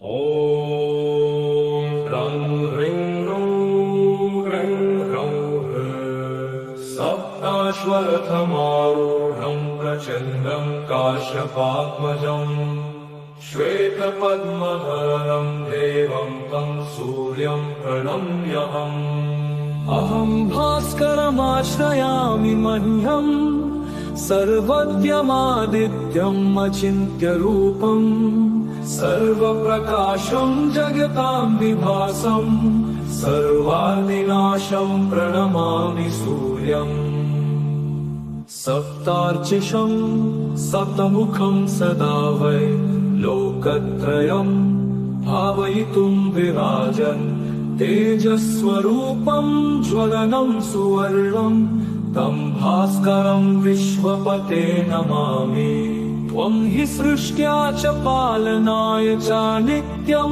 ॐ रं ह्रीं ह्रूं ह्रीं ह्रौः सप्ताश्वरथमारूढं प्रचण्डं काश्यपात्मजम् श्वेतपद्मधरं देवं तं सूर्यं प्रणम्यहम्। अहं भास्करमाश्रयामि मह्यम् सर्वज्ञमादित्यम् अचिन्त्यरूपम् सर्वप्रकाशं जगतां विभासम् सर्वादिनाशं प्रणमामि सूर्यम्। सप्तार्चिषं सप्तमुखं सदा वै लोकत्रयम् भावयितुं विराजन् तेजस्वरूपं ज्वलनं सुवर्णं तं भास्करं विश्वपते नमामि। त्वं हि सृष्ट्या च पालनाय च नित्यम्